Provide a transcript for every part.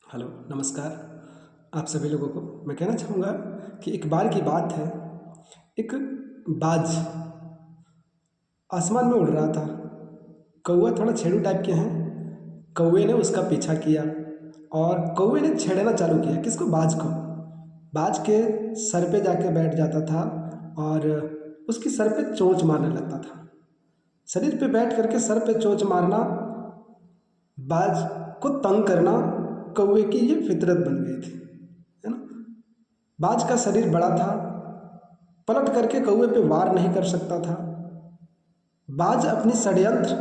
Hello, नमस्कार। आप सभी लोगों को मैं कहना चाहूँगा कि एक बार की बात है। एक बाज आसमान में उड़ रहा था। कौवा थोड़ा छेड़ू टाइप के हैं। कौवे ने उसका पीछा किया और कौवे ने छेड़ना चालू किया। किसको? बाज को। बाज के सर पे जाके बैठ जाता था और उसकी सर पे चोंच मारने लगता था। शरीर पे बैठ करके सर पे चोंच मारना, बाज को तंग करना कौवे की ये फितरत बन गई थी, है ना। बाज का शरीर बड़ा था, पलट करके कौवे पे वार नहीं कर सकता था। बाज अपनी षड्यंत्र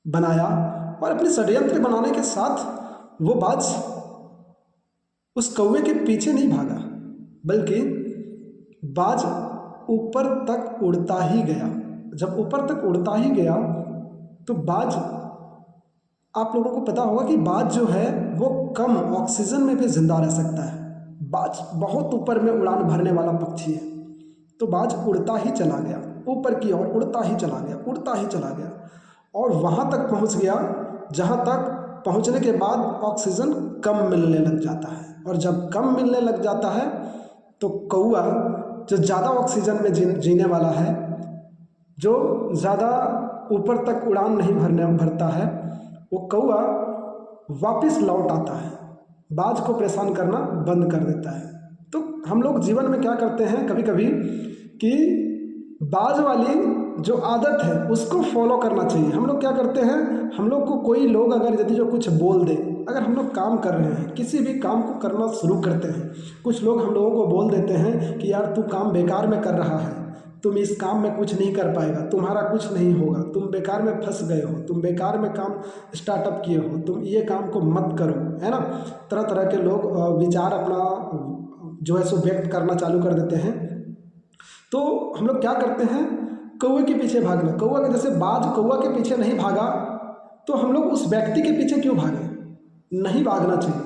बनाया और अपने षड्यंत्र बनाने के साथ वो बाज उस कौवे के पीछे नहीं भागा, बल्कि बाज ऊपर तक उड़ता ही गया। जब ऊपर तक उड़ता ही गया तो बाज, आप लोगों को पता होगा कि बाज जो है वो कम ऑक्सीजन में भी जिंदा रह सकता है। बाज बहुत ऊपर में उड़ान भरने वाला पक्षी है। तो बाज उड़ता ही चला गया, ऊपर की ओर उड़ता ही चला गया, उड़ता ही चला गया और वहां तक पहुंच गया जहां तक पहुंचने के बाद ऑक्सीजन कम मिलने लग जाता है। और जब कम मिलने लग जाता है तो कौवा, जो ज़्यादा ऑक्सीजन में जीने वाला है, जो ज़्यादा ऊपर तक उड़ान नहीं भरता है, वो कौवा वापस लौट आता है, बाज को परेशान करना बंद कर देता है। तो हम लोग जीवन में क्या करते हैं कभी कभी कि बाज वाली जो आदत है उसको फॉलो करना चाहिए। हम लोग क्या करते हैं, हम लोग को कोई लोग अगर यदि जो कुछ बोल दे, अगर हम लोग काम कर रहे हैं, किसी भी काम को करना शुरू करते हैं, कुछ लोग हम लोगों को बोल देते हैं कि यार तू काम बेकार में कर रहा है, तुम इस काम में कुछ नहीं कर पाएगा, तुम्हारा कुछ नहीं होगा, तुम बेकार में फंस गए हो, तुम बेकार में काम स्टार्टअप किए हो, तुम ये काम को मत करो, है ना। तरह तरह के लोग विचार अपना जो है सो व्यक्त करना चालू कर देते हैं। तो हम लोग क्या करते हैं, कौवे के पीछे भागना। कौवा के जैसे बाज कौवा के पीछे नहीं भागा तो हम लोग उस व्यक्ति के पीछे क्यों भागे? नहीं भागना चाहिए।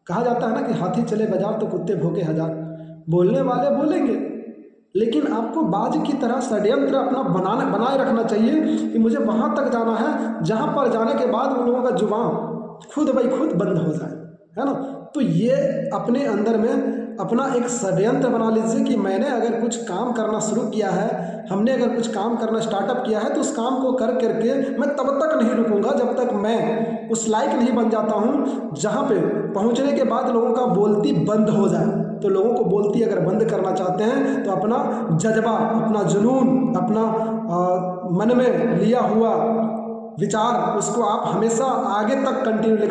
कहा जाता है ना कि हाथी चले बाजार तो कुत्ते भौंके हजार। बोलने वाले बोलेंगे, लेकिन आपको बाज की तरह षड्यंत्र अपना बनाए रखना चाहिए कि मुझे वहां तक जाना है जहां पर जाने के बाद उन लोगों का जुबान खुद ब खुद बंद हो जाए, है ना। तो ये अपने अंदर में अपना एक षड्यंत्र बना लीजिए कि मैंने अगर कुछ काम करना शुरू किया है, हमने अगर कुछ काम करना स्टार्टअप किया है, तो उस काम को कर करके मैं तब तक नहीं रुकूंगा जब तक मैं उस लायक नहीं बन जाता हूं जहां पे पहुंचने के बाद लोगों का बोलती बंद हो जाए। तो लोगों को बोलती अगर बंद करना चाहते हैं तो अपना जज्बा, अपना जुनून, अपना मन में लिया हुआ विचार, उसको आप हमेशा आगे तक कंटिन्यू